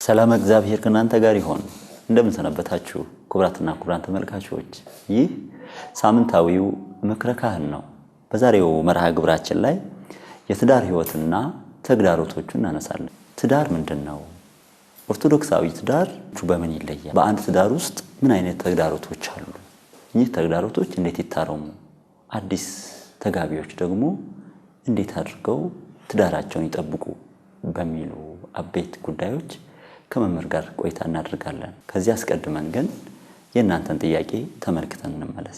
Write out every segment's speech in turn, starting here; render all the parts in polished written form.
ሰላም እግዚአብሔር ከናንተ ጋር ይሁን። እንደምን ሰነበታችሁ ክቡራትና ክቡራን ተመልካቾች? ይህ ሳምንታዊው ምክረ ካህን ነው። በዛሬው መርሃ ግብራችን ላይ የትዳር ህይወትና ተግዳሮቶቹን እናነሳለን። ትዳር ምንድነው? ኦርቶዶክሳዊ ትዳር በምን ይለያል? በአንድ ትዳር ውስጥ ምን አይነት ተግዳሮቶች አሉ? እኚህ ተግዳሮቶች እንዴት ይታረሙ? አዲስ ተጋቢዎች ደግሞ እንዴት አድርገው ትዳራቸውን ይጠብቁ? በሚሉ አበይት ጉዳዮች ከመምህር ጋር ቆይታ እናደርጋለን። ከዚህ አስቀድመን ግን የእናንተን ጥያቄ ተመልክተን እንመለስ።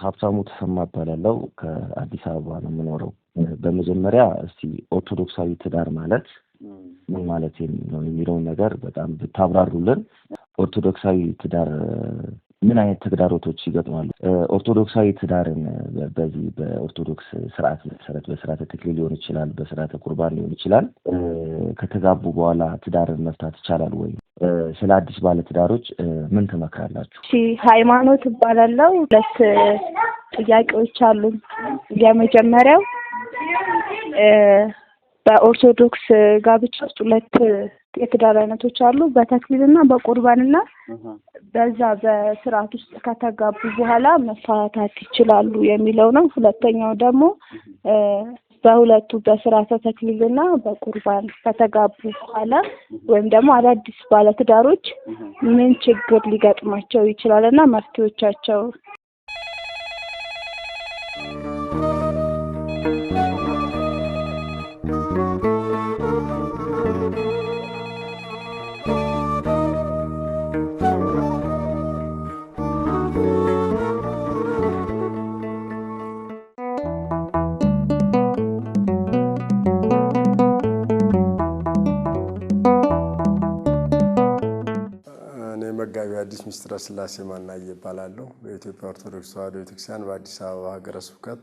ሀብታሙ ተሰማ እባላለሁ። ከአዲስ አበባ ነው የምኖረው። በመጀመሪያ እስቲ ኦርቶዶክሳዊ ትዳር ማለት ምን ማለት ነው የሚለውን ነገር በጣም ብታብራሩልን። ኦርቶዶክሳዊ ትዳር ምን አይነት ተግዳሮቶች ይገጥማሉ? ኦርቶዶክሳዊ ትዳርን በዚህ በኦርቶዶክስ ስርዓት መሰረት በስርዓተ ተክሊል ሊሆን ይችላል፣ በስርዓተ ቁርባን ሊሆን ይችላል። ከተጋቡ በኋላ ትዳርን መፍታት ይቻላል ወይ? ስለ አዲስ ባለ ትዳሮች ምን ትመክራላችሁ? ሃይማኖት እባላለሁ። ሁለት ጥያቄዎች አሉ። የመጀመሪያው በኦርቶዶክስ ጋብቻ ውስጥ ሁለት የትዳር አይነቶች አሉ፣ በተክሊልና በቁርባንና በዛ በስርዓት ውስጥ ከተጋቡ በኋላ መፋታት ይችላሉ የሚለው ነው። ሁለተኛው ደግሞ በሁለቱ በስርዓተ ተክሊልና በቁርባን ከተጋቡ በኋላ ወይም ደግሞ አዳዲስ ባለትዳሮች ምን ችግር ሊገጥማቸው ይችላልና መፍትሄዎቻቸው። መጋቢ አዲስ ሚስጥረ ስላሴ ማናየ ይባላልው። በኢትዮጵያ ኦርቶዶክስ ተዋሕዶ ቤተክርስቲያን በአዲስ አበባ ሀገረ ስብከት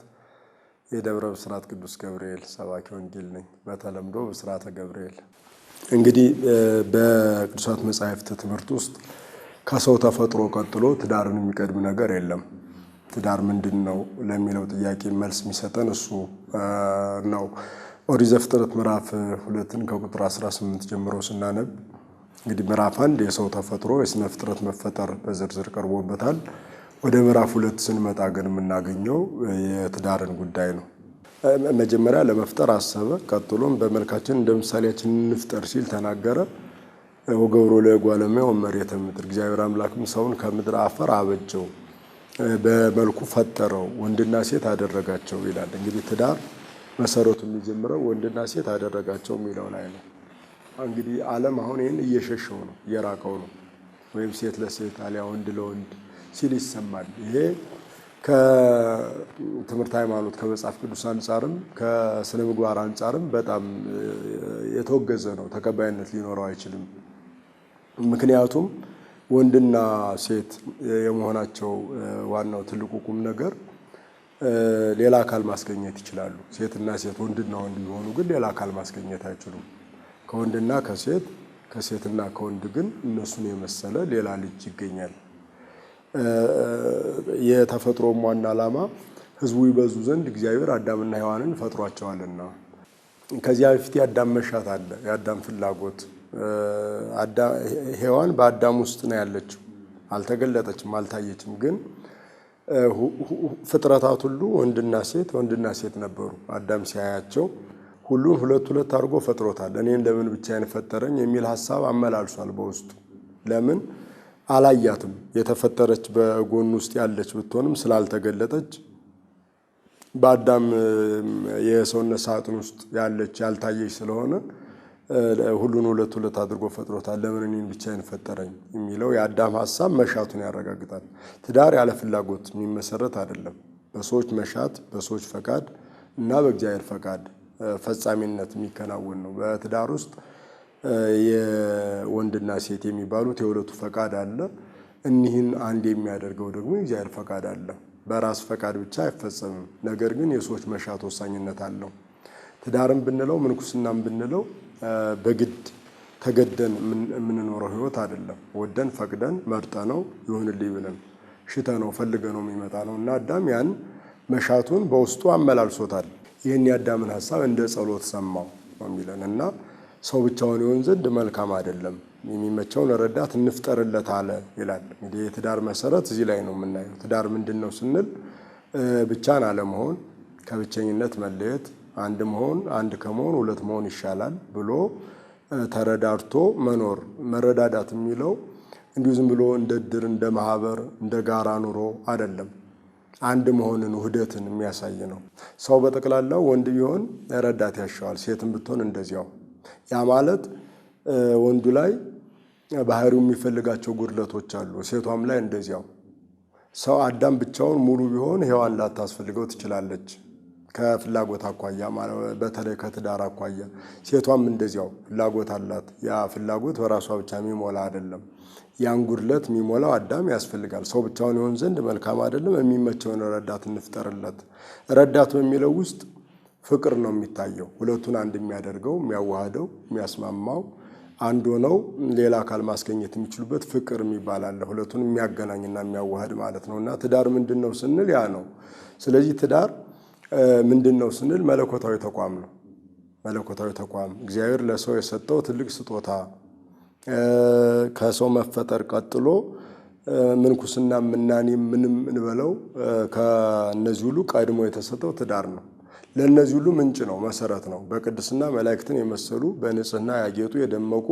የደብረ ብስራት ቅዱስ ገብርኤል ሰባኪ ወንጌል ነኝ። በተለምዶ ብስራተ ገብርኤል። እንግዲህ በቅዱሳት መጻሕፍት ትምህርት ውስጥ ከሰው ተፈጥሮ ቀጥሎ ትዳርን የሚቀድም ነገር የለም። ትዳር ምንድነው ለሚለው ጥያቄ መልስ የሚሰጠን እሱ ነው። ኦሪት ዘፍጥረት ምዕራፍ 2 ከቁጥር 18 ጀምሮ ስናነብ እንግዲህ ምዕራፍ 1 የሰው ተፈጥሮ የስነ ፍጥረት መፈጠር በዝርዝር ቀርቦበታል። ወደ ምዕራፍ 2 ስንመጣ ግን የምናገኘው የትዳርን ጉዳይ ነው። መጀመሪያ ለመፍጠር አሰበ፣ ቀጥሎም በመልካችን እንደ ምሳሌያችን እንፍጠር ሲል ተናገረ። ወገብሮ ለእጓለ እመሕያው ወመሬተ ምድር፣ እግዚአብሔር አምላክም ሰውን ከምድር አፈር አበጀው፣ በመልኩ ፈጠረው፣ ወንድና ሴት አደረጋቸው ይላል። እንግዲህ ትዳር መሰረቱ የሚጀምረው ወንድና ሴት አደረጋቸው የሚለው ላይ ነው። እንግዲህ ዓለም አሁን ይሄን እየሸሸው ነው፣ እየራቀው ነው። ወይም ሴት ለሴት አሊያ ወንድ ለወንድ ሲል ይሰማል። ይሄ ከትምህርት ሃይማኖት ከመጽሐፍ ቅዱስ አንጻርም ከስነ ምግባር አንጻርም በጣም የተወገዘ ነው፣ ተቀባይነት ሊኖረው አይችልም። ምክንያቱም ወንድና ሴት የመሆናቸው ዋናው ትልቁ ቁም ነገር ሌላ አካል ማስገኘት ይችላሉ። ሴትና ሴት ወንድና ወንድ ቢሆኑ ግን ሌላ አካል ማስገኘት አይችሉም። ከወንድና ከሴት ከሴትና ከወንድ ግን እነሱን የመሰለ ሌላ ልጅ ይገኛል። የተፈጥሮም ዋና ዓላማ ሕዝቡ ይበዙ ዘንድ እግዚአብሔር አዳምና ሔዋንን ፈጥሯቸዋልና። ከዚያ በፊት የአዳም መሻት አለ፣ የአዳም ፍላጎት። ሔዋን በአዳም ውስጥ ነው ያለችው፣ አልተገለጠችም፣ አልታየችም። ግን ፍጥረታት ሁሉ ወንድና ሴት ነበሩ። አዳም ሲያያቸው ሁሉን ሁለት አድርጎ ፈጥሮታል። እኔን ለምን ብቻዬን ፈጠረኝ የሚል ሐሳብ አመላልሷል በውስጡ። ለምን አላያትም? የተፈጠረች በጎን ውስጥ ያለች ብትሆንም ስላልተገለጠች በአዳም የሰውነት ሳጥን ውስጥ ያለች ያልታየች ስለሆነ ሁሉን ሁለት አድርጎ ፈጥሮታል። ለምን እኔን ብቻዬን ፈጠረኝ የሚለው የአዳም ሐሳብ መሻቱን ያረጋግጣል። ትዳር ያለ ፍላጎት የሚመሰረት አይደለም። በሰዎች መሻት፣ በሰዎች ፈቃድ እና በእግዚአብሔር ፈቃድ ፈጻሚነት የሚከናወን ነው። በትዳር ውስጥ የወንድና ሴት የሚባሉት የሁለቱ ፈቃድ አለ። እኒህን አንድ የሚያደርገው ደግሞ የእግዚአብሔር ፈቃድ አለ። በራስ ፈቃድ ብቻ አይፈጸምም። ነገር ግን የሰዎች መሻት ወሳኝነት አለው። ትዳርም ብንለው ምንኩስናም ብንለው በግድ ተገደን የምንኖረው ህይወት አይደለም። ወደን ፈቅደን መርጠነው ይሁንልኝ ብለን ሽተነው ፈልገነው የሚመጣ ነው እና አዳም ያን መሻቱን በውስጡ አመላልሶታል። ይህን የአዳምን ሐሳብ እንደ ጸሎት ሰማው የሚለን እና ሰው ብቻውን ይሆን ዘንድ መልካም አይደለም፣ የሚመቸውን ረዳት እንፍጠርለት አለ ይላል። እንግዲህ የትዳር መሰረት እዚህ ላይ ነው የምናየው። ትዳር ምንድነው ስንል ብቻን አለመሆን፣ ከብቸኝነት መለየት፣ አንድ መሆን፣ አንድ ከመሆን ሁለት መሆን ይሻላል ብሎ ተረዳድቶ መኖር። መረዳዳት የሚለው እንዲሁ ዝም ብሎ እንደ ድር እንደ ማህበር እንደ ጋራ ኑሮ አይደለም። አንድ መሆንን ውህደትን የሚያሳይ ነው። ሰው በጠቅላላው ወንድ ቢሆን ረዳት ያሻዋል፣ ሴትም ብትሆን እንደዚያው። ያ ማለት ወንዱ ላይ ባህሪው የሚፈልጋቸው ጉድለቶች አሉ፣ ሴቷም ላይ እንደዚያው። ሰው አዳም ብቻውን ሙሉ ቢሆን ሔዋን ላታስፈልገው ትችላለች፣ ከፍላጎት አኳያ በተለይ ከትዳር አኳያ። ሴቷም እንደዚያው ፍላጎት አላት። ያ ፍላጎት በራሷ ብቻ የሚሞላ አይደለም። ያን ጉድለት የሚሞላው አዳም ያስፈልጋል። ሰው ብቻውን ይሆን ዘንድ መልካም አይደለም፣ የሚመቸውን ረዳት እንፍጠርለት። ረዳት በሚለው ውስጥ ፍቅር ነው የሚታየው። ሁለቱን አንድ የሚያደርገው የሚያዋህደው የሚያስማማው አንድ ሆነው ሌላ አካል ማስገኘት የሚችሉበት ፍቅር የሚባል አለ። ሁለቱን የሚያገናኝና የሚያዋህድ ማለት ነው እና ትዳር ምንድነው ስንል ያ ነው። ስለዚህ ትዳር ምንድነው ስንል መለኮታዊ ተቋም ነው። መለኮታዊ ተቋም እግዚአብሔር ለሰው የሰጠው ትልቅ ስጦታ፣ ከሰው መፈጠር ቀጥሎ ምንኩስና ምናኔ ምንም እንበለው ከነዚህ ሁሉ ቀድሞ የተሰጠው ትዳር ነው። ለነዚህ ሁሉ ምንጭ ነው፣ መሰረት ነው። በቅድስና መላእክትን የመሰሉ በንጽህና ያጌጡ የደመቁ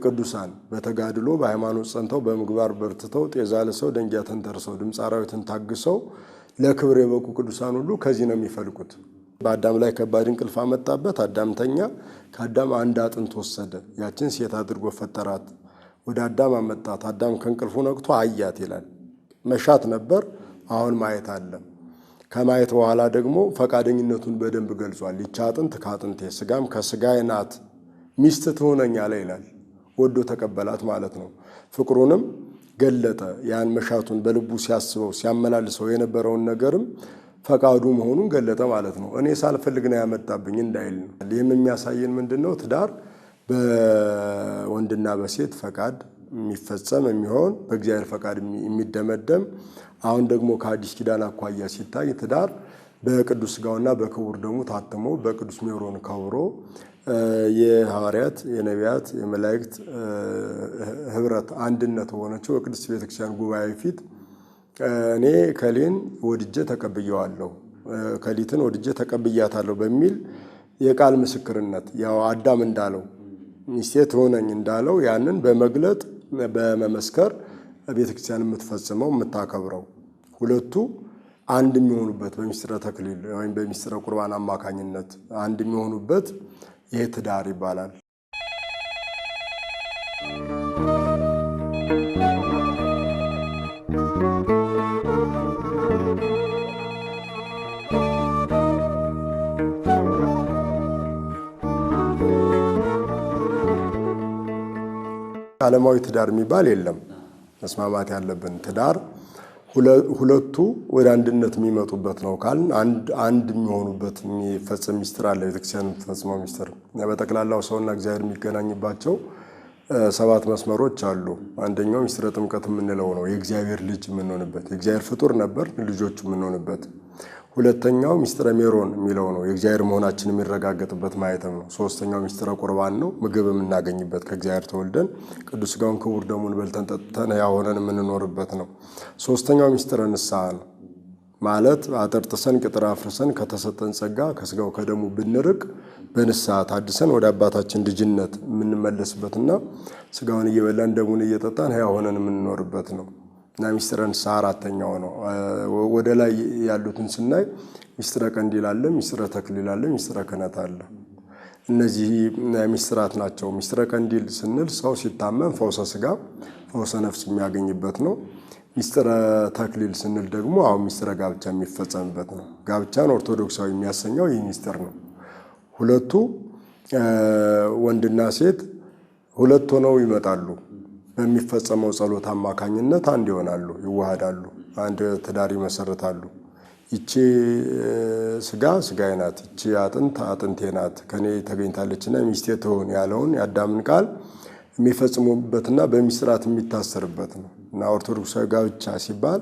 ቅዱሳን በተጋድሎ በሃይማኖት ጸንተው በምግባር በርትተው ጤዛ ለሰው ደንጊያ ተንተርሰው ድምፀ አራዊትን ታግሰው ለክብር የበቁ ቅዱሳን ሁሉ ከዚህ ነው የሚፈልቁት። በአዳም ላይ ከባድ እንቅልፍ አመጣበት። አዳም ተኛ። ከአዳም አንድ አጥንት ወሰደ፣ ያችን ሴት አድርጎ ፈጠራት፣ ወደ አዳም አመጣት። አዳም ከእንቅልፉ ነቅቶ አያት ይላል። መሻት ነበር፣ አሁን ማየት አለ። ከማየት በኋላ ደግሞ ፈቃደኝነቱን በደንብ ገልጿል። ይህች አጥንት ከአጥንቴ ስጋም ከስጋዬ ናት፣ ሚስት ትሆነኛለ ይላል። ወዶ ተቀበላት ማለት ነው። ፍቅሩንም ገለጠ። ያን መሻቱን በልቡ ሲያስበው ሲያመላልሰው የነበረውን ነገርም ፈቃዱ መሆኑን ገለጠ ማለት ነው። እኔ ሳልፈልግ ነው ያመጣብኝ እንዳይል ነው። ይህም የሚያሳየን ምንድነው? ትዳር በወንድና በሴት ፈቃድ የሚፈጸም የሚሆን በእግዚአብሔር ፈቃድ የሚደመደም። አሁን ደግሞ ከአዲስ ኪዳን አኳያ ሲታይ ትዳር በቅዱስ ሥጋውና በክቡር ደሙ ታትሞ በቅዱስ ሜሮን ከብሮ የሐዋርያት የነቢያት የመላእክት ህብረት አንድነት ሆነችው በቅድስት ቤተክርስቲያን ጉባኤ ፊት እኔ ከሌን ወድጄ ተቀብየዋለሁ፣ ከሊትን ወድጄ ተቀብያታለሁ በሚል የቃል ምስክርነት ያው አዳም እንዳለው ሚስቴ ትሆነኝ እንዳለው ያንን በመግለጥ በመመስከር ቤተክርስቲያን የምትፈጽመው የምታከብረው ሁለቱ አንድ የሚሆኑበት በሚስጥረ ተክሊል ወይም በሚስጥረ ቁርባን አማካኝነት አንድ የሚሆኑበት ይሄ ትዳር ይባላል። ዓለማዊ ትዳር የሚባል የለም። መስማማት ያለብን ትዳር ሁለቱ ወደ አንድነት የሚመጡበት ነው ካልን አንድ የሚሆኑበት የሚፈጸም ሚስጥር አለ። ቤተክርስቲያን የምትፈጽመው ሚስጥር በጠቅላላው ሰውና እግዚአብሔር የሚገናኝባቸው 7 መስመሮች አሉ። አንደኛው ሚስጥረ ጥምቀት የምንለው ነው፣ የእግዚአብሔር ልጅ የምንሆንበት፣ የእግዚአብሔር ፍጡር ነበር ልጆቹ የምንሆንበት። ሁለተኛው ሚስጥረ ሜሮን የሚለው ነው፣ የእግዚአብሔር መሆናችን የሚረጋገጥበት ማየትም ነው። ሶስተኛው ሚስጥረ ቁርባን ነው፣ ምግብ የምናገኝበት ከእግዚአብሔር ተወልደን ቅዱስ ሥጋውን ክቡር ደሙን በልተን ጠጥተን ሕያው ሆነን የምንኖርበት ነው። ሶስተኛው ሚስጥረ ንስሐ ነው። ማለት አጥር ጥሰን ቅጥር አፍርሰን ከተሰጠን ጸጋ ከሥጋው ከደሙ ብንርቅ በንስሐ ታድሰን ወደ አባታችን ልጅነት የምንመለስበትና ሥጋውን እየበላን ደሙን እየጠጣን ሕያው ሆነን የምንኖርበት ነው። እና ሚስጥረ ንስሐ አራተኛው ነው። ወደ ላይ ያሉትን ስናይ ሚስጥረ ቀንዲል አለ፣ ሚስጥረ ተክሊል አለ፣ ሚስጥረ ክህነት አለ። እነዚህ ሚስጥራት ናቸው። ሚስጥረ ቀንዲል ስንል ሰው ሲታመም ፈውሰ ሥጋ ፈውሰ ነፍስ የሚያገኝበት ነው። ሚስጥረ ተክሊል ስንል ደግሞ አሁን ሚስጥረ ጋብቻ የሚፈጸምበት ነው። ጋብቻን ኦርቶዶክሳዊ የሚያሰኘው ይህ ሚስጥር ነው። ሁለቱ ወንድና ሴት ሁለት ሆነው ይመጣሉ። በሚፈጸመው ጸሎት አማካኝነት አንድ ይሆናሉ፣ ይዋሃዳሉ፣ አንድ ትዳር ይመሰርታሉ። ይቺ ስጋ ስጋዬ ናት፣ ይቺ አጥንት አጥንቴ ናት፣ ከኔ ተገኝታለችና ሚስቴ ትሁን ያለውን የአዳምን ቃል የሚፈጽሙበትና በሚስጥራት የሚታሰርበት ነው እና ኦርቶዶክሳዊ ጋብቻ ሲባል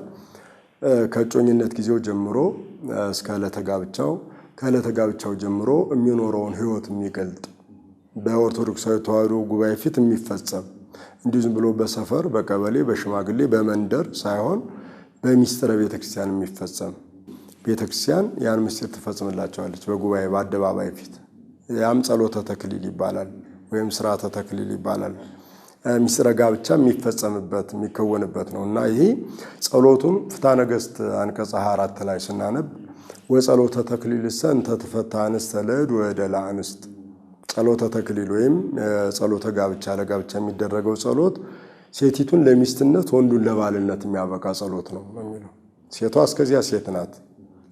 ከጮኝነት ጊዜው ጀምሮ እስከ ዕለተ ጋብቻው ከዕለተ ጋብቻው ጀምሮ የሚኖረውን ሕይወት የሚገልጥ በኦርቶዶክሳዊ ተዋሕዶ ጉባኤ ፊት የሚፈጸም እንዲሁ ዝም ብሎ በሰፈር በቀበሌ በሽማግሌ በመንደር ሳይሆን በሚስጥረ ቤተክርስቲያን የሚፈጸም ቤተክርስቲያን ያን ምስጢር ትፈጽምላቸዋለች በጉባኤ በአደባባይ ፊት። ያም ጸሎተ ተክሊል ይባላል ወይም ስርዓተ ተክሊል ይባላል። ሚስጥረ ጋብቻ የሚፈጸምበት የሚከወንበት ነው እና ይሄ ጸሎቱን ፍትሐ ነገሥት አንቀጽ 24 ላይ ስናነብ ወጸሎተ ተክሊል እንተ ትፈታ አንስተ ለእድ ወእደላ አንስት ጸሎተ ተክሊል ወይም ጸሎተ ጋብቻ ለጋብቻ የሚደረገው ጸሎት ሴቲቱን ለሚስትነት ወንዱን ለባልነት የሚያበቃ ጸሎት ነው የሚለው። ሴቷ እስከዚያ ሴት ናት።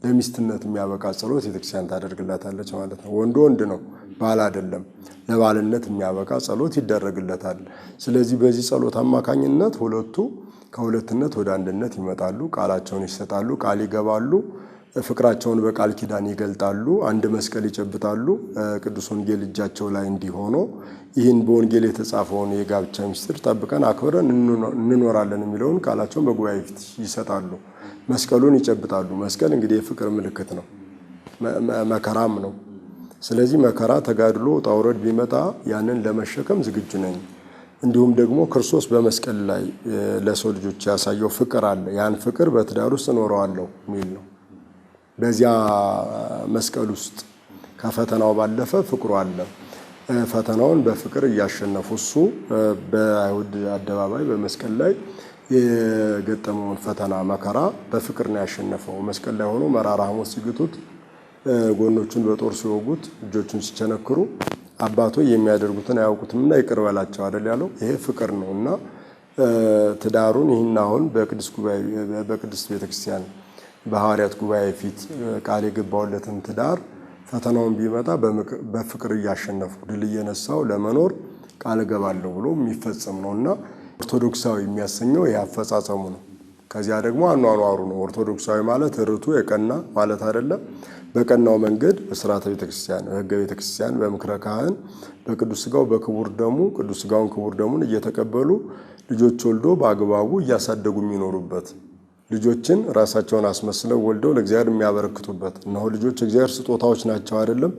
ለሚስትነት የሚያበቃ ጸሎት ቤተክርስቲያን ታደርግላታለች ማለት ነው። ወንዱ ወንድ ነው፣ ባል አይደለም። ለባልነት የሚያበቃ ጸሎት ይደረግለታል። ስለዚህ በዚህ ጸሎት አማካኝነት ሁለቱ ከሁለትነት ወደ አንድነት ይመጣሉ፣ ቃላቸውን ይሰጣሉ፣ ቃል ይገባሉ፣ ፍቅራቸውን በቃል ኪዳን ይገልጣሉ፣ አንድ መስቀል ይጨብጣሉ። ቅዱስ ወንጌል እጃቸው ላይ እንዲሆኑ ይህን በወንጌል የተጻፈውን የጋብቻ ምስጢር ጠብቀን አክብረን እንኖራለን የሚለውን ቃላቸውን በጉባኤ ፊት ይሰጣሉ። መስቀሉን ይጨብጣሉ። መስቀል እንግዲህ የፍቅር ምልክት ነው፣ መከራም ነው። ስለዚህ መከራ ተጋድሎ ውጣ ውረድ ቢመጣ ያንን ለመሸከም ዝግጁ ነኝ። እንዲሁም ደግሞ ክርስቶስ በመስቀል ላይ ለሰው ልጆች ያሳየው ፍቅር አለ። ያን ፍቅር በትዳር ውስጥ እኖረዋለሁ የሚል ነው። በዚያ መስቀል ውስጥ ከፈተናው ባለፈ ፍቅሩ አለ። ፈተናውን በፍቅር እያሸነፉ እሱ በአይሁድ አደባባይ በመስቀል ላይ የገጠመውን ፈተና መከራ በፍቅር ነው ያሸነፈው። መስቀል ላይ ሆኖ መራራ ሐሞት ሲግጡት፣ ጎኖቹን በጦር ሲወጉት፣ እጆቹን ሲቸነክሩ አባቶ የሚያደርጉትን አያውቁትምና ይቅር በላቸው አይደል ያለው። ይሄ ፍቅር ነው እና ትዳሩን ይህን አሁን በቅድስት ቤተክርስቲያን በሐዋርያት ጉባኤ ፊት ቃል የገባውለትን ትዳር ፈተናውን ቢመጣ በፍቅር እያሸነፉ ድል እየነሳው ለመኖር ቃል እገባለሁ ብሎ የሚፈጸም ነውና ኦርቶዶክሳዊ የሚያሰኘው ይህ አፈጻጸሙ ነው። ከዚያ ደግሞ አኗኗሩ ነው። ኦርቶዶክሳዊ ማለት ርቱ የቀና ማለት አይደለም። በቀናው መንገድ በሥርዓተ ቤተክርስቲያን በሕገ ቤተክርስቲያን በምክረ ካህን በቅዱስ ሥጋው በክቡር ደሙ ቅዱስ ሥጋውን ክቡር ደሙን እየተቀበሉ ልጆች ወልዶ በአግባቡ እያሳደጉ የሚኖሩበት ልጆችን ራሳቸውን አስመስለው ወልደው ለእግዚአብሔር የሚያበረክቱበት። እነሆ ልጆች እግዚአብሔር ስጦታዎች ናቸው አይደለም።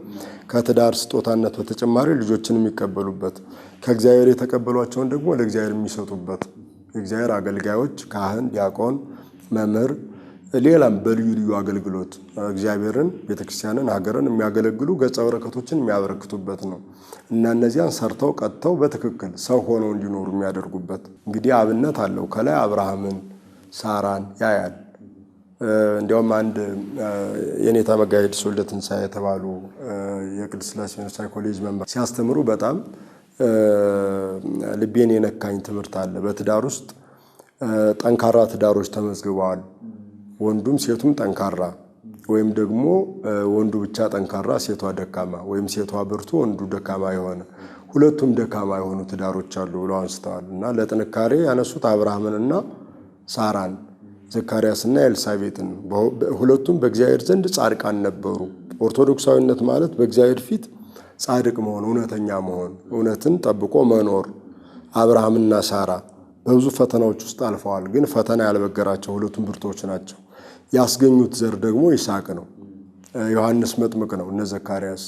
ከትዳር ስጦታነት በተጨማሪ ልጆችን የሚቀበሉበት ከእግዚአብሔር የተቀበሏቸውን ደግሞ ለእግዚአብሔር የሚሰጡበት የእግዚአብሔር አገልጋዮች ካህን፣ ዲያቆን፣ መምህር፣ ሌላም በልዩ ልዩ አገልግሎት እግዚአብሔርን፣ ቤተክርስቲያንን፣ ሀገርን የሚያገለግሉ ገጸ በረከቶችን የሚያበረክቱበት ነው እና እነዚያን ሰርተው ቀጥተው በትክክል ሰው ሆነው እንዲኖሩ የሚያደርጉበት እንግዲህ አብነት አለው። ከላይ አብርሃምን ሳራን ያያል። እንዲያውም አንድ የኔታ መጋቤ ሐዲስ ወልደ ትንሣኤ የተባሉ የቅድስት ሥላሴ ዩኒቨርሲቲ ኮሌጅ መምህር ሲያስተምሩ በጣም ልቤን የነካኝ ትምህርት አለ። በትዳር ውስጥ ጠንካራ ትዳሮች ተመዝግበዋል። ወንዱም ሴቱም ጠንካራ ወይም ደግሞ ወንዱ ብቻ ጠንካራ ሴቷ ደካማ ወይም ሴቷ ብርቱ ወንዱ ደካማ የሆነ ሁለቱም ደካማ የሆኑ ትዳሮች አሉ ብለው አንስተዋል እና ለጥንካሬ ያነሱት አብርሃምንና ሳራን ዘካርያስና ኤልሳቤጥን ሁለቱም በእግዚአብሔር ዘንድ ጻድቃን ነበሩ። ኦርቶዶክሳዊነት ማለት በእግዚአብሔር ፊት ጻድቅ መሆን፣ እውነተኛ መሆን፣ እውነትን ጠብቆ መኖር። አብርሃምና ሳራ በብዙ ፈተናዎች ውስጥ አልፈዋል። ግን ፈተና ያልበገራቸው ሁለቱም ብርቶች ናቸው። ያስገኙት ዘር ደግሞ ይስሐቅ ነው። ዮሐንስ መጥምቅ ነው። እነ ዘካርያስ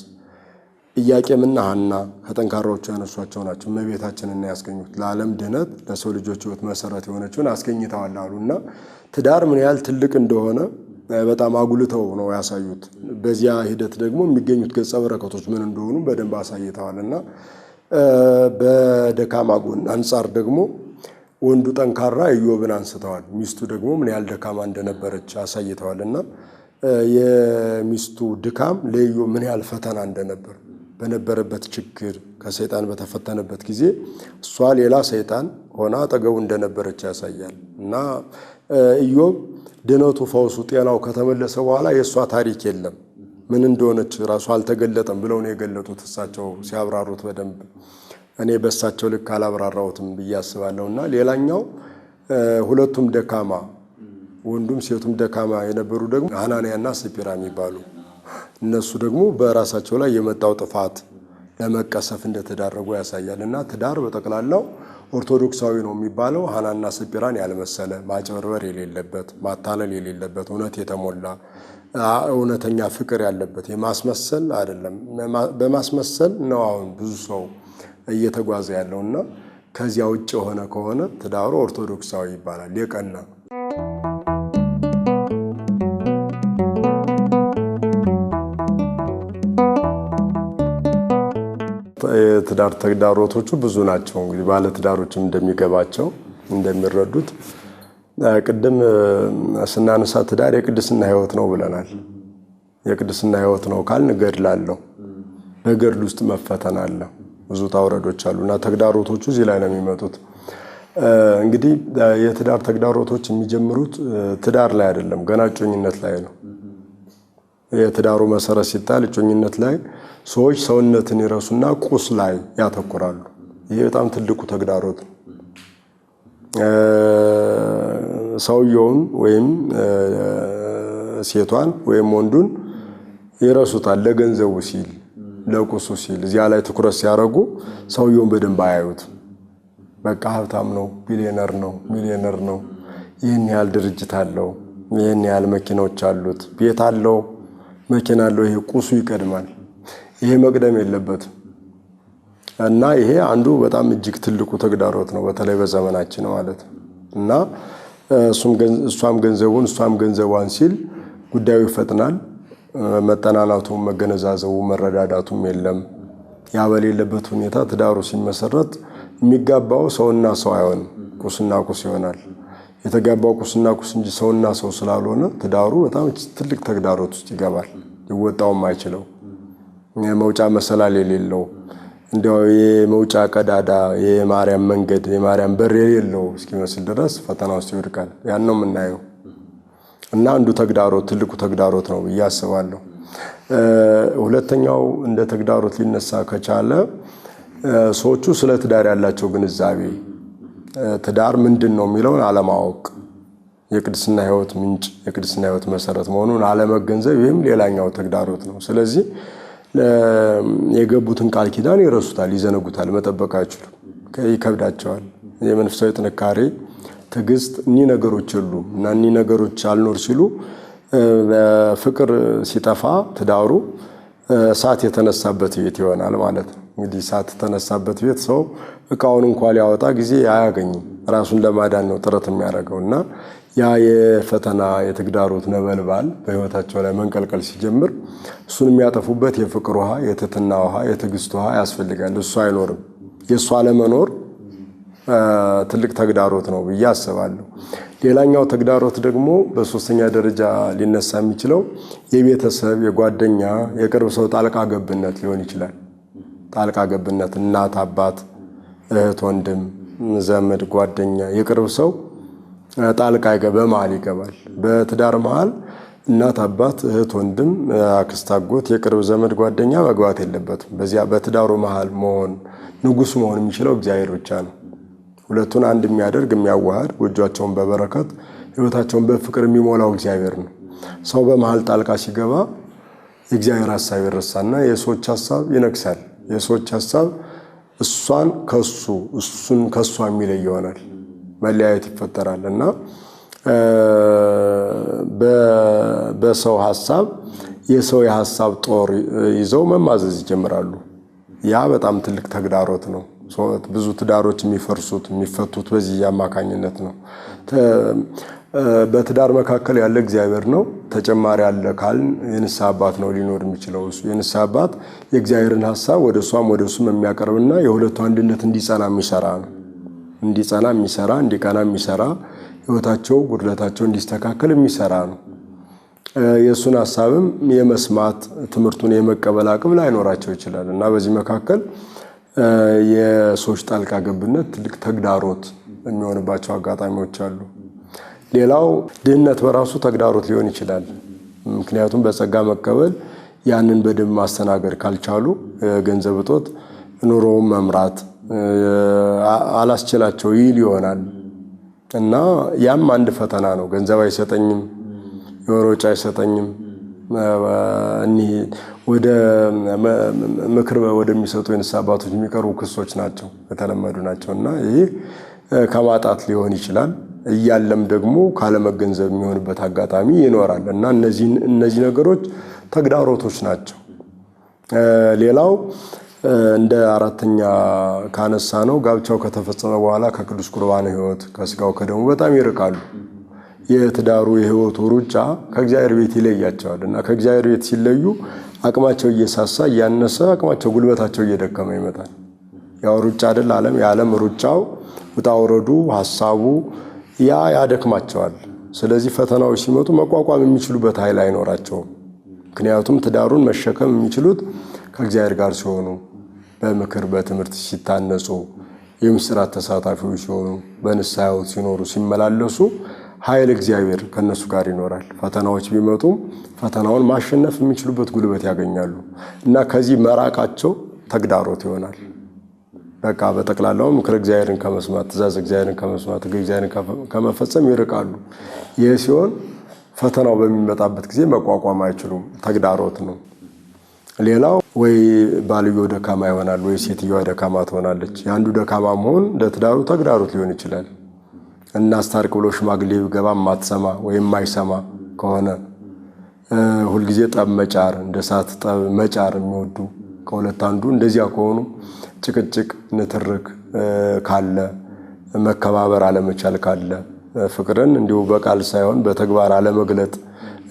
ኢያቄምና ሐና ከጠንካራዎቹ ያነሷቸው ናቸው። እመቤታችንን ያስገኙት ለዓለም ድህነት ለሰው ልጆች ሕይወት መሰረት የሆነችውን አስገኝተዋል አሉና ትዳር ምን ያህል ትልቅ እንደሆነ በጣም አጉልተው ነው ያሳዩት። በዚያ ሂደት ደግሞ የሚገኙት ገጸ በረከቶች ምን እንደሆኑ በደንብ አሳይተዋልና በደካማ ጎን አንጻር ደግሞ ወንዱ ጠንካራ ኢዮብን አንስተዋል። ሚስቱ ደግሞ ምን ያህል ደካማ እንደነበረች አሳይተዋልና የሚስቱ ድካም ለኢዮብ ምን ያህል ፈተና እንደነበር በነበረበት ችግር ከሰይጣን በተፈተነበት ጊዜ እሷ ሌላ ሰይጣን ሆና አጠገቡ እንደነበረች ያሳያል እና ኢዮብ ድነቱ፣ ፈውሱ፣ ጤናው ከተመለሰ በኋላ የእሷ ታሪክ የለም ምን እንደሆነች ራሱ አልተገለጠም ብለው ነው የገለጡት እሳቸው ሲያብራሩት በደንብ። እኔ በእሳቸው ልክ አላብራራሁትም ብዬ አስባለሁና ሌላኛው ሁለቱም ደካማ ወንዱም ሴቱም ደካማ የነበሩ ደግሞ ሐናንያና ሰጲራ የሚባሉ እነሱ ደግሞ በራሳቸው ላይ የመጣው ጥፋት ለመቀሰፍ እንደተዳረጉ ያሳያልና ትዳር በጠቅላላው ኦርቶዶክሳዊ ነው የሚባለው ሐናንያና ሰጲራን ያልመሰለ ማጭበርበር የሌለበት ማታለል የሌለበት እውነት የተሞላ እውነተኛ ፍቅር ያለበት የማስመሰል አይደለም። በማስመሰል ነው አሁን ብዙ ሰው እየተጓዘ ያለውና ከዚያ ውጭ የሆነ ከሆነ ትዳሩ ኦርቶዶክሳዊ ይባላል የቀና። የትዳር ተግዳሮቶቹ ብዙ ናቸው። እንግዲህ ባለ ትዳሮችም እንደሚገባቸው እንደሚረዱት ቅድም ስናነሳ ትዳር የቅድስና ሕይወት ነው ብለናል። የቅድስና ሕይወት ነው ካልን ገድላለሁ፣ በገድል ውስጥ መፈተን አለ፣ ብዙ ታውረዶች አሉና ተግዳሮቶቹ እዚህ ላይ ነው የሚመጡት። እንግዲህ የትዳር ተግዳሮቶች የሚጀምሩት ትዳር ላይ አይደለም፣ ገና እጮኝነት ላይ ነው። የትዳሩ መሰረት ሲጣል እጮኝነት ላይ ሰዎች ሰውነትን ይረሱና ቁስ ላይ ያተኩራሉ። ይሄ በጣም ትልቁ ተግዳሮት ነው። ሰውየውን ወይም ሴቷን ወይም ወንዱን ይረሱታል ለገንዘቡ ሲል ለቁሱ ሲል እዚያ ላይ ትኩረት ሲያደርጉ ሰውየውን በደንብ አያዩት። በቃ ሀብታም ነው፣ ቢሊዮነር ነው፣ ሚሊዮነር ነው፣ ይህን ያህል ድርጅት አለው፣ ይህን ያህል መኪናዎች አሉት፣ ቤት አለው፣ መኪና አለው፣ ይሄ ቁሱ ይቀድማል። ይሄ መቅደም የለበትም እና ይሄ አንዱ በጣም እጅግ ትልቁ ተግዳሮት ነው፣ በተለይ በዘመናችን ማለት ነው። እና እሷም ገንዘቡን እሷም ገንዘቧን ሲል ጉዳዩ ይፈጥናል። መጠናናቱም መገነዛዘቡ መረዳዳቱም የለም። ያ በሌለበት ሁኔታ ትዳሩ ሲመሰረት የሚጋባው ሰውና ሰው አይሆንም፣ ቁስና ቁስ ይሆናል። የተጋባው ቁስና ቁስ እንጂ ሰውና ሰው ስላልሆነ ትዳሩ በጣም ትልቅ ተግዳሮት ውስጥ ይገባል። ሊወጣውም አይችለው የመውጫ መሰላል የሌለው እንዲያው የመውጫ ቀዳዳ የማርያም መንገድ የማርያም በር የሌለው እስኪመስል ድረስ ፈተና ውስጥ ይወድቃል። ያን ነው የምናየው እና አንዱ ተግዳሮት ትልቁ ተግዳሮት ነው ብዬ አስባለሁ። ሁለተኛው እንደ ተግዳሮት ሊነሳ ከቻለ ሰዎቹ ስለ ትዳር ያላቸው ግንዛቤ ትዳር ምንድን ነው የሚለውን አለማወቅ፣ የቅድስና ሕይወት ምንጭ የቅድስና ሕይወት መሰረት መሆኑን አለመገንዘብ፣ ይህም ሌላኛው ተግዳሮት ነው። ስለዚህ የገቡትን ቃል ኪዳን ይረሱታል፣ ይዘነጉታል፣ መጠበቅ አይችሉም፣ ይከብዳቸዋል። የመንፈሳዊ ጥንካሬ፣ ትዕግስት እኒህ ነገሮች የሉም እና እኒህ ነገሮች አልኖር ሲሉ ፍቅር ሲጠፋ ትዳሩ እሳት የተነሳበት ቤት ይሆናል ማለት ነው። እንግዲህ እሳት የተነሳበት ቤት ሰው እቃውን እንኳን ሊያወጣ ጊዜ አያገኝም፣ ራሱን ለማዳን ነው ጥረት የሚያደርገው እና ያ የፈተና የተግዳሮት ነበልባል በሕይወታቸው ላይ መንቀልቀል ሲጀምር እሱን የሚያጠፉበት የፍቅር ውሃ፣ የትህትና ውሃ፣ የትዕግስት ውሃ ያስፈልጋል። እሱ አይኖርም። የእሱ አለመኖር ትልቅ ተግዳሮት ነው ብዬ አስባለሁ። ሌላኛው ተግዳሮት ደግሞ በሶስተኛ ደረጃ ሊነሳ የሚችለው የቤተሰብ የጓደኛ የቅርብ ሰው ጣልቃ ገብነት ሊሆን ይችላል። ጣልቃ ገብነት እናት፣ አባት፣ እህት፣ ወንድም፣ ዘመድ፣ ጓደኛ፣ የቅርብ ሰው ጣልቃ በመሃል ይገባል። በትዳር መሃል እናት፣ አባት፣ እህት፣ ወንድም፣ አክስት፣ አጎት፣ የቅርብ ዘመድ፣ ጓደኛ መግባት የለበትም። በዚያ በትዳሩ መሃል መሆን ንጉስ መሆን የሚችለው እግዚአብሔር ብቻ ነው። ሁለቱን አንድ የሚያደርግ የሚያዋሃድ ጎጆአቸውን በበረከት ሕይወታቸውን በፍቅር የሚሞላው እግዚአብሔር ነው። ሰው በመሃል ጣልቃ ሲገባ የእግዚአብሔር ሐሳብ ይረሳና የሰዎች ሐሳብ ይነግሳል። የሰዎች ሐሳብ እሷን ከሱ እሱን ከሷ የሚለይ ይሆናል። መለያየት ይፈጠራል እና በሰው ሐሳብ የሰው የሐሳብ ጦር ይዘው መማዘዝ ይጀምራሉ። ያ በጣም ትልቅ ተግዳሮት ነው። ብዙ ትዳሮች የሚፈቱት በዚህ አማካኝነት ነው። በትዳር መካከል ያለ እግዚአብሔር ነው። ተጨማሪ ያለ ካልን የንስሐ አባት ነው ሊኖር የሚችለው። እሱ የንስሐ አባት የእግዚአብሔርን ሐሳብ ወደ እሷም ወደ እሱም የሚያቀርብና የሁለቱ አንድነት እንዲጸና የሚሰራ ነው። እንዲጸና የሚሰራ እንዲቀና የሚሰራ ሕይወታቸው ጉድለታቸው እንዲስተካከል የሚሰራ ነው። የእሱን ሐሳብም የመስማት ትምህርቱን የመቀበል አቅም ላይኖራቸው ይችላል እና በዚህ መካከል የሰዎች ጣልቃ ገብነት ትልቅ ተግዳሮት የሚሆንባቸው አጋጣሚዎች አሉ። ሌላው ድህነት በራሱ ተግዳሮት ሊሆን ይችላል። ምክንያቱም በጸጋ መቀበል ያንን በደንብ ማስተናገድ ካልቻሉ ገንዘብ እጦት ኑሮውን መምራት አላስችላቸው ይል ይሆናል እና ያም አንድ ፈተና ነው። ገንዘብ አይሰጠኝም፣ የወር ወጪ አይሰጠኝም። ወደ ምክር ወደሚሰጡ የንስሐ አባቶች የሚቀርቡ ክሶች ናቸው፣ የተለመዱ ናቸው። እና ይሄ ከማጣት ሊሆን ይችላል፣ እያለም ደግሞ ካለመገንዘብ የሚሆንበት አጋጣሚ ይኖራል። እና እነዚህ ነገሮች ተግዳሮቶች ናቸው። ሌላው እንደ አራተኛ ካነሳ ነው ጋብቻው ከተፈጸመ በኋላ ከቅዱስ ቁርባን ሕይወት ከስጋው ከደሙ በጣም ይርቃሉ። የትዳሩ የሕይወቱ ሩጫ ከእግዚአብሔር ቤት ይለያቸዋል እና ከእግዚአብሔር ቤት ሲለዩ አቅማቸው እየሳሳ እያነሰ አቅማቸው ጉልበታቸው እየደከመ ይመጣል። ያው ሩጫ አይደል ዓለም፣ የዓለም ሩጫው ውጣ ውረዱ ሐሳቡ ያደክማቸዋል። ስለዚህ ፈተናዎች ሲመጡ መቋቋም የሚችሉበት ኃይል አይኖራቸውም። ምክንያቱም ትዳሩን መሸከም የሚችሉት ከእግዚአብሔር ጋር ሲሆኑ፣ በምክር በትምህርት ሲታነጹ፣ የምስጢራት ተሳታፊዎች ሲሆኑ፣ በንስሐ ሕይወት ሲኖሩ ሲመላለሱ ኃይል እግዚአብሔር ከነሱ ጋር ይኖራል። ፈተናዎች ቢመጡም ፈተናውን ማሸነፍ የሚችሉበት ጉልበት ያገኛሉ እና ከዚህ መራቃቸው ተግዳሮት ይሆናል። በቃ በጠቅላላው ምክር እግዚአብሔርን ከመስማት ትእዛዝ እግዚአብሔርን ከመስማት እግዚአብሔርን ከመፈጸም ይርቃሉ። ይህ ሲሆን ፈተናው በሚመጣበት ጊዜ መቋቋም አይችሉም፣ ተግዳሮት ነው። ሌላው ወይ ባልየው ደካማ ይሆናል ወይ ሴትዮዋ ደካማ ትሆናለች። የአንዱ ደካማ መሆን ለትዳሩ ተግዳሮት ሊሆን ይችላል። እናስታርቅ ብሎ ሽማግሌ ቢገባ ማትሰማ ወይም ማይሰማ ከሆነ ሁልጊዜ ጠብ መጫር፣ እንደ እሳት ጠብ መጫር የሚወዱ ከሁለት አንዱ እንደዚያ ከሆኑ ጭቅጭቅ፣ ንትርክ ካለ መከባበር አለመቻል ካለ ፍቅርን እንዲሁ በቃል ሳይሆን በተግባር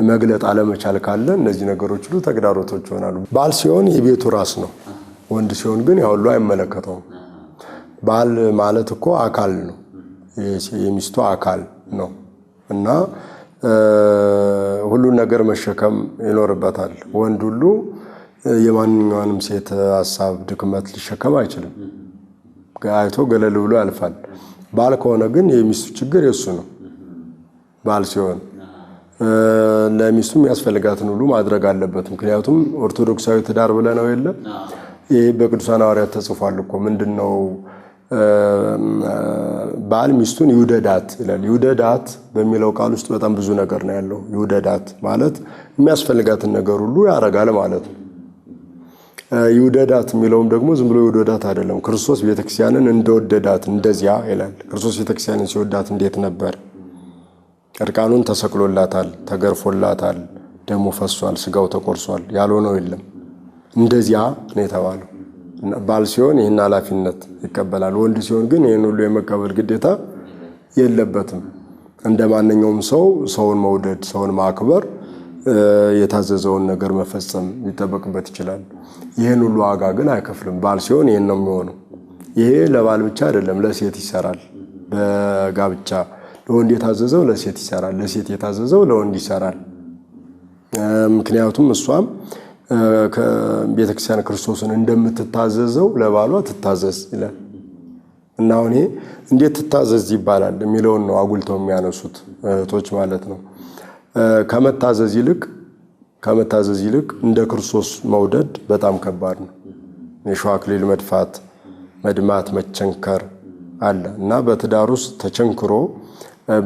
መግለጥ አለመቻል ካለ እነዚህ ነገሮች ሁሉ ተግዳሮቶች ይሆናሉ። ባል ሲሆን የቤቱ ራስ ነው። ወንድ ሲሆን ግን ያው ሁሉ አይመለከተውም። ባል ማለት እኮ አካል ነው፣ የሚስቱ አካል ነው እና ሁሉን ነገር መሸከም ይኖርበታል። ወንድ ሁሉ የማንኛውንም ሴት ሐሳብ ድክመት ሊሸከም አይችልም። አይቶ ገለል ብሎ ያልፋል። ባል ከሆነ ግን የሚስቱ ችግር የሱ ነው። ባል ሲሆን ለሚስቱ የሚያስፈልጋትን ሁሉ ማድረግ አለበት። ምክንያቱም ኦርቶዶክሳዊ ትዳር ብለነው የለ ይሄ በቅዱሳን ሐዋርያት ተጽፏል እኮ ምንድነው? ባል ሚስቱን ይውደዳት ይላል። ይውደዳት በሚለው ቃል ውስጥ በጣም ብዙ ነገር ነው ያለው። ይውደዳት ማለት የሚያስፈልጋትን ነገር ሁሉ ያደርጋል ማለት ነው። ይውደዳት የሚለውም ደግሞ ዝም ብሎ ይውደዳት አይደለም። ክርስቶስ ቤተክርስቲያንን እንደወደዳት እንደዚያ ይላል። ክርስቶስ ቤተክርስቲያንን ሲወዳት እንዴት ነበር? እርቃኑን ተሰቅሎላታል፣ ተገርፎላታል፣ ደሙ ፈሷል፣ ስጋው ተቆርሷል፣ ያልሆነው የለም። እንደዚያ ነው የተባለው። ባል ሲሆን ይህን ኃላፊነት ይቀበላል። ወንድ ሲሆን ግን ይህን ሁሉ የመቀበል ግዴታ የለበትም። እንደ ማንኛውም ሰው ሰውን መውደድ፣ ሰውን ማክበር፣ የታዘዘውን ነገር መፈጸም ሊጠበቅበት ይችላል። ይህን ሁሉ ዋጋ ግን አይከፍልም። ባል ሲሆን ይህን ነው የሚሆነው። ይሄ ለባል ብቻ አይደለም፣ ለሴት ይሰራል። በጋብቻ ለወንድ የታዘዘው ለሴት ይሰራል፣ ለሴት የታዘዘው ለወንድ ይሰራል። ምክንያቱም እሷም ከቤተክርስቲያን ክርስቶስን እንደምትታዘዘው ለባሏ ትታዘዝ ይላል እና አሁን ይሄ እንዴት ትታዘዝ ይባላል የሚለውን ነው አጉልተው የሚያነሱት እህቶች ማለት ነው። ከመታዘዝ ይልቅ እንደ ክርስቶስ መውደድ በጣም ከባድ ነው። የሾህ አክሊል መድፋት፣ መድማት፣ መቸንከር አለ እና በትዳር ውስጥ ተቸንክሮ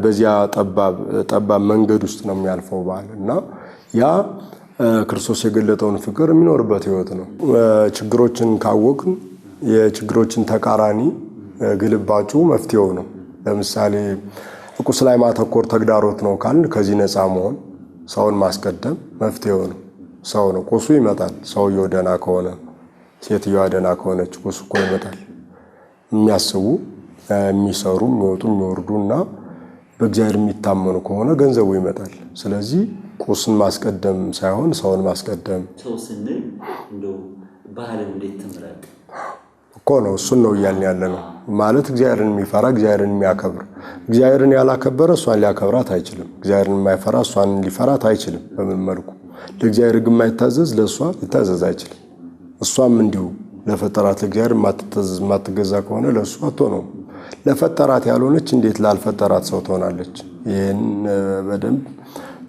በዚያ ጠባብ መንገድ ውስጥ ነው የሚያልፈው ባል እና ያ ክርስቶስ የገለጠውን ፍቅር የሚኖርበት ሕይወት ነው። ችግሮችን ካወቅን የችግሮችን ተቃራኒ ግልባጩ መፍትሄው ነው። ለምሳሌ ቁስ ላይ ማተኮር ተግዳሮት ነው ካልን ከዚህ ነፃ መሆን፣ ሰውን ማስቀደም መፍትሄው ነው። ሰው ነው ቁሱ ይመጣል። ሰውየው ደህና ከሆነ፣ ሴትዮዋ ደህና ከሆነች ቁሱ እኮ ይመጣል። የሚያስቡ የሚሰሩ የሚወጡ የሚወርዱ እና በእግዚአብሔር የሚታመኑ ከሆነ ገንዘቡ ይመጣል። ስለዚህ ቁስን ማስቀደም ሳይሆን ሰውን ማስቀደም ሰው ስንል እንደው ባህልን እንዴት ትምረጥ እኮ ነው። እሱን ነው እያልን ያለ ነው ማለት እግዚአብሔርን የሚፈራ እግዚአብሔርን የሚያከብር። እግዚአብሔርን ያላከበረ እሷን ሊያከብራት አይችልም። እግዚአብሔርን የማይፈራ እሷን ሊፈራት አይችልም። በምን መልኩ? ለእግዚአብሔር ሕግ የማይታዘዝ ለእሷ ሊታዘዝ አይችልም። እሷም እንዲሁ ለፈጠራት ለእግዚአብሔር የማትገዛ ከሆነ ለእሱ አትሆነውም። ለፈጠራት ያልሆነች እንዴት ላልፈጠራት ሰው ትሆናለች? ይህን በደንብ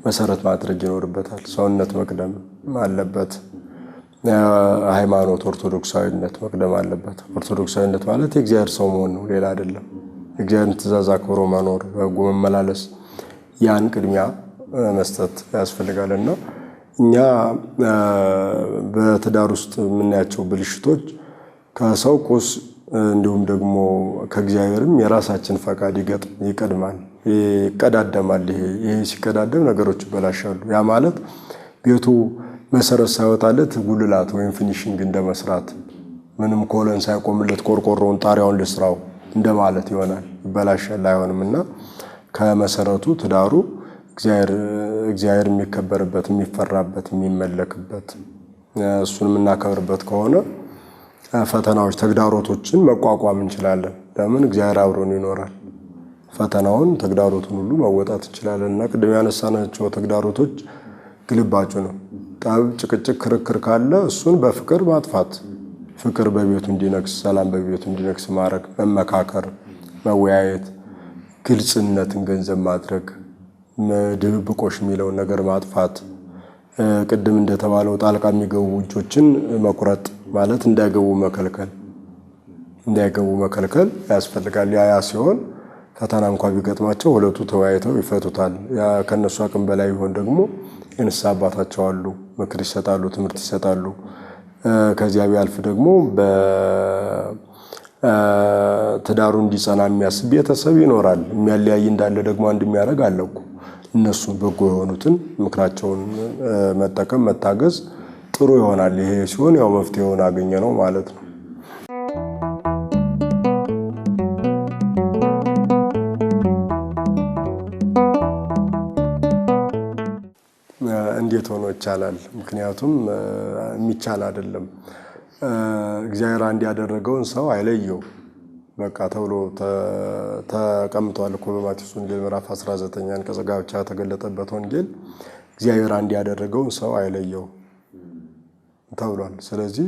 መሰረት ማድረግ ይኖርበታል። ሰውነት መቅደም አለበት። ሃይማኖት ኦርቶዶክሳዊነት መቅደም አለበት። ኦርቶዶክሳዊነት ማለት የእግዚአብሔር ሰው መሆን ነው፣ ሌላ አይደለም። እግዚአብሔርን ትእዛዝ አክብሮ መኖር፣ በሕጉ መመላለስ፣ ያን ቅድሚያ መስጠት ያስፈልጋልና እኛ በትዳር ውስጥ የምናያቸው ብልሽቶች ከሰው ቁስ እንዲሁም ደግሞ ከእግዚአብሔርም የራሳችን ፈቃድ ይቀድማል፣ ይቀዳደማል። ይሄ ሲቀዳደም ነገሮች ይበላሻሉ። ያ ማለት ቤቱ መሰረት ሳይወጣለት ጉልላት ወይም ፊኒሽንግ እንደመስራት፣ ምንም ኮለን ሳይቆምለት ቆርቆሮውን ጣሪያውን ልስራው እንደማለት ይሆናል። ይበላሻል፣ አይሆንምና ከመሰረቱ ትዳሩ እግዚአብሔር የሚከበርበት፣ የሚፈራበት፣ የሚመለክበት እሱን የምናከብርበት ከሆነ ፈተናዎች፣ ተግዳሮቶችን መቋቋም እንችላለን። ለምን? እግዚአብሔር አብሮን ይኖራል። ፈተናውን፣ ተግዳሮቱን ሁሉ መወጣት እንችላለን እና ቅድም ያነሳናቸው ተግዳሮቶች ግልባጩ ነው። ጠብ፣ ጭቅጭቅ፣ ክርክር ካለ እሱን በፍቅር ማጥፋት፣ ፍቅር በቤቱ እንዲነግስ፣ ሰላም በቤቱ እንዲነግስ ማድረግ፣ መመካከር፣ መወያየት፣ ግልጽነትን ገንዘብ ማድረግ፣ ድብብቆሽ የሚለውን ነገር ማጥፋት፣ ቅድም እንደተባለው ጣልቃ የሚገቡ እጆችን መቁረጥ ማለት እንዳይገቡ መከልከል ያስፈልጋል። ያ ሲሆን ፈተና እንኳ ቢገጥማቸው ሁለቱ ተወያይተው ይፈቱታል። ያ ከነሱ አቅም በላይ ቢሆን ደግሞ የንስሐ አባታቸው አሉ፣ ምክር ይሰጣሉ፣ ትምህርት ይሰጣሉ። ከዚያ ቢያልፍ ደግሞ በትዳሩ እንዲጸና የሚያስብ ቤተሰብ ይኖራል። የሚያለያይ እንዳለ ደግሞ አንድ የሚያደርግ አለ እኮ። እነሱ በጎ የሆኑትን ምክራቸውን መጠቀም፣ መታገዝ ጥሩ ይሆናል። ይሄ ሲሆን ያው መፍትሄውን አገኘ ነው ማለት ነው። እንዴት ሆኖ ይቻላል? ምክንያቱም የሚቻል አይደለም። እግዚአብሔር አንድ ያደረገውን ሰው አይለየው በቃ ተብሎ ተቀምጧል እኮ በማቴዎስ ወንጌል ምዕራፍ 19 አንቀጸ ጋብቻ ተገለጠበት ወንጌል እግዚአብሔር አንድ ያደረገውን ሰው አይለየው ተብሏል። ስለዚህ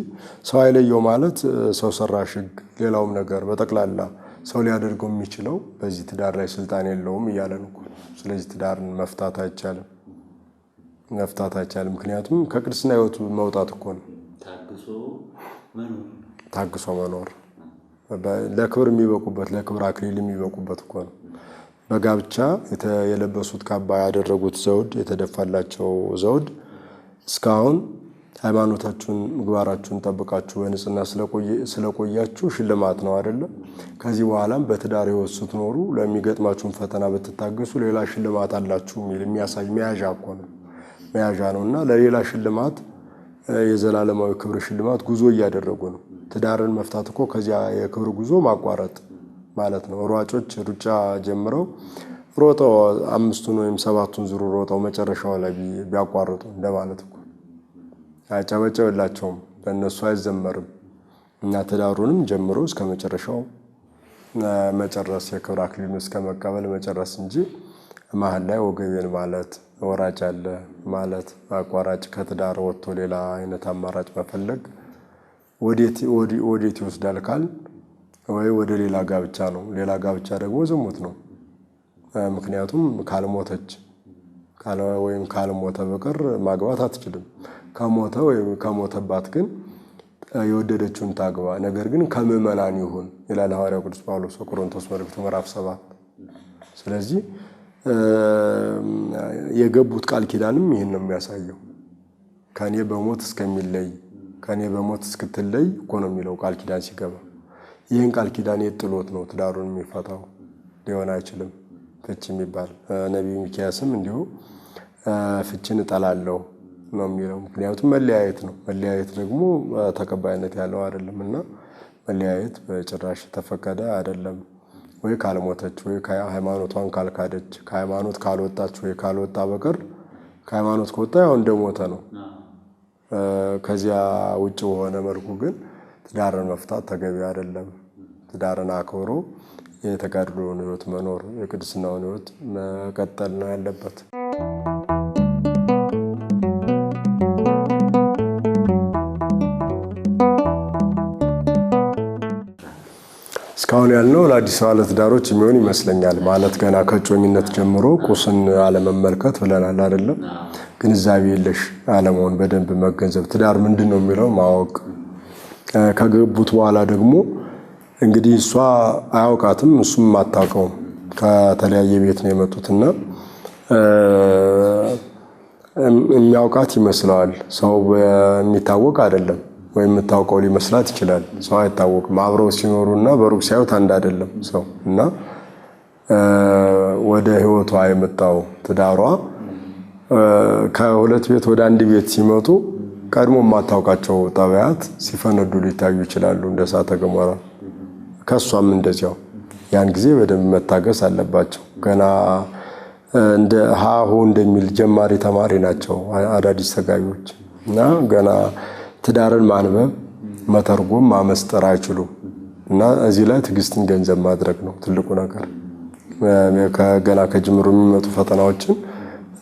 ሰው አይለየው ማለት ሰው ሰራሽ ሕግ፣ ሌላውም ነገር በጠቅላላ ሰው ሊያደርገው የሚችለው በዚህ ትዳር ላይ ስልጣን የለውም እያለን እኮ። ስለዚህ ትዳርን መፍታት አይቻልም። ምክንያቱም ከቅድስና ሕይወቱ መውጣት እኮ ነው። ታግሶ መኖር ለክብር የሚበቁበት፣ ለክብር አክሊል የሚበቁበት እኮ ነው። በጋብቻ የለበሱት ካባ ያደረጉት ዘውድ፣ የተደፋላቸው ዘውድ እስካሁን ሃይማኖታችሁን፣ ምግባራችሁን ጠብቃችሁ በንጽህና ስለቆያችሁ ሽልማት ነው አይደለም? ከዚህ በኋላም በትዳር ሕይወት ስትኖሩ ለሚገጥማችሁን ፈተና ብትታገሱ ሌላ ሽልማት አላችሁ የሚል የሚያሳይ መያዣ እኮ ነው። መያዣ ነውና ለሌላ ሽልማት፣ የዘላለማዊ ክብር ሽልማት ጉዞ እያደረጉ ነው። ትዳርን መፍታት እኮ ከዚያ የክብር ጉዞ ማቋረጥ ማለት ነው። ሯጮች ሩጫ ጀምረው ሮጠው 5ቱን ወይም 7ቱን ዙር ሮጠው መጨረሻው ላይ ቢያቋርጡ እንደማለት እኮ። አጨበጨበላቸውም፣ በእነሱ አይዘመርም። እና ትዳሩንም ጀምሮ እስከ መጨረሻው መጨረስ፣ የክብር አክሊሉን እስከ መቀበል መጨረስ እንጂ መሀል ላይ ወገቤን ማለት ወራጭ አለ ማለት አቋራጭ ከትዳር ወጥቶ ሌላ አይነት አማራጭ መፈለግ ወዴት ይወስዳል ካል ወይ ወደ ሌላ ጋብቻ ነው። ሌላ ጋብቻ ደግሞ ዝሙት ነው። ምክንያቱም ካልሞተች ወይም ካልሞተ በቀር ማግባት አትችልም። ከሞተ ወይም ከሞተባት ግን የወደደችውን ታግባ፣ ነገር ግን ከምዕመናን ይሁን ይላል ሐዋርያው ቅዱስ ጳውሎስ በቆሮንቶስ መልእክቱ ምዕራፍ 7። ስለዚህ የገቡት ቃል ኪዳንም ይህን ነው የሚያሳየው። ከኔ በሞት እስከሚለይ፣ ከኔ በሞት እስክትለይ እኮ ነው የሚለው ቃል ኪዳን ሲገባ። ይህን ቃል ኪዳን የጥሎት ነው ትዳሩን የሚፈታው፣ ሊሆን አይችልም ፍቺ የሚባል። ነቢዩ ሚክያስም እንዲሁ ፍቺን እጠላለሁ ነው የሚለው። ምክንያቱም መለያየት ነው። መለያየት ደግሞ ተቀባይነት ያለው አይደለም እና መለያየት በጭራሽ ተፈቀደ አይደለም። ወይ ካልሞተች ወይ ሃይማኖቷን ካልካደች፣ ከሃይማኖት ካልወጣች ወይ ካልወጣ በቀር ከሃይማኖት ከወጣ ያው እንደሞተ ነው። ከዚያ ውጭ በሆነ መልኩ ግን ትዳርን መፍታት ተገቢ አይደለም። ትዳርን አክብሮ የተጋድሎውን ሕይወት መኖር፣ የቅድስናውን ሕይወት መቀጠል ነው ያለበት። እስካሁን ያልነው ለአዲስ አበባ ለትዳሮች የሚሆን ይመስለኛል። ማለት ገና ከጮኝነት ጀምሮ ቁስን አለመመልከት ብለናል አይደለም? ግንዛቤ የለሽ አለመሆን፣ በደንብ መገንዘብ፣ ትዳር ምንድን ነው የሚለው ማወቅ፣ ከገቡት በኋላ ደግሞ እንግዲህ እሷ አያውቃትም፣ እሱም አታውቀውም። ከተለያየ ቤት ነው የመጡትና የሚያውቃት ይመስለዋል። ሰው የሚታወቅ አይደለም፣ ወይም የምታውቀው ሊመስላት ይችላል። ሰው አይታወቅም። አብረው ሲኖሩና በሩቅ ሲያዩት አንድ አይደለም ሰው እና ወደ ህይወቷ የመጣው ትዳሯ ከሁለት ቤት ወደ አንድ ቤት ሲመጡ ቀድሞ የማታውቃቸው ጠባያት ሲፈነዱ ሊታዩ ይችላሉ፣ እንደ እሳተ ገሞራ። ከሷም እንደዚያው ያን ጊዜ በደንብ መታገስ አለባቸው። ገና እንደ ሃሁ እንደሚል ጀማሪ ተማሪ ናቸው አዳዲስ ተጋቢዎች እና ገና ትዳርን ማንበብ፣ መተርጎም፣ ማመስጠር አይችሉም እና እዚህ ላይ ትዕግስትን ገንዘብ ማድረግ ነው ትልቁ ነገር። ገና ከጅምሩ የሚመጡ ፈተናዎችን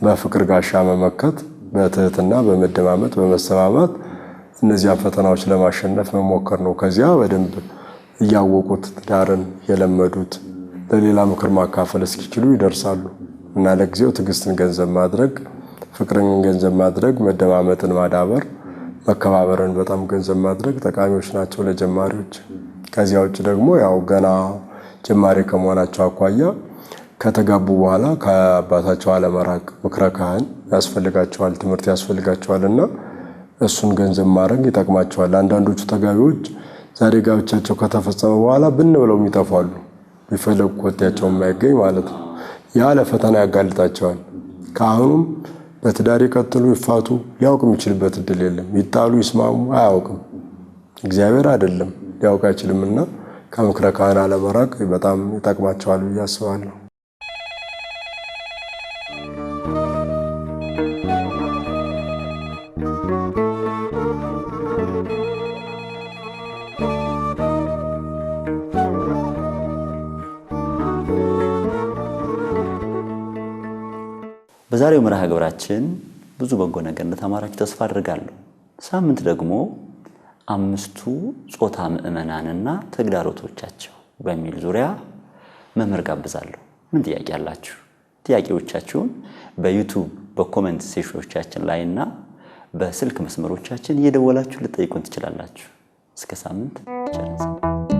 በፍቅር ጋሻ መመከት፣ በትህትና በመደማመጥ በመሰማማት እነዚያን ፈተናዎች ለማሸነፍ መሞከር ነው። ከዚያ በደንብ እያወቁት ትዳርን የለመዱት ለሌላ ምክር ማካፈል እስኪችሉ ይደርሳሉ እና ለጊዜው ትዕግስትን ገንዘብ ማድረግ፣ ፍቅርን ገንዘብ ማድረግ፣ መደማመጥን ማዳበር፣ መከባበርን በጣም ገንዘብ ማድረግ ጠቃሚዎች ናቸው ለጀማሪዎች። ከዚያ ውጭ ደግሞ ያው ገና ጀማሪ ከመሆናቸው አኳያ ከተጋቡ በኋላ ከአባታቸው አለመራቅ፣ ምክረ ካህን ያስፈልጋቸዋል፣ ትምህርት ያስፈልጋቸዋልና እሱን ገንዘብ ማድረግ ይጠቅማቸዋል። አንዳንዶቹ ተጋቢዎች ዛሬ ጋብቻቸው ከተፈጸመ በኋላ ብን ብለው ይጠፋሉ፣ ቢፈለጉ ኮቴያቸው የማይገኝ ማለት ነው። ያ ለፈተና ያጋልጣቸዋል። ካህኑም በትዳር ይቀጥሉ ይፋቱ ሊያውቅ የሚችልበት እድል የለም። ይጣሉ ይስማሙ አያውቅም። እግዚአብሔር አይደለም ሊያውቅ አይችልምና ከምክረ ካህን አለመራቅ በጣም ይጠቅማቸዋል ብዬ አስባለሁ። በዛሬው መርሃ ግብራችን ብዙ በጎ ነገር እንደተማራችሁ ተስፋ አድርጋለሁ። ሳምንት ደግሞ 5ቱ ጾታ ምእመናንና ተግዳሮቶቻቸው በሚል ዙሪያ መምህር ጋብዛለሁ። ምን ጥያቄ አላችሁ? ጥያቄዎቻችሁን በዩቲዩብ በኮሜንት ሴክሽኖቻችን ላይና በስልክ መስመሮቻችን እየደወላችሁ ልጠይቁን ትችላላችሁ። እስከ ሳምንት ቸር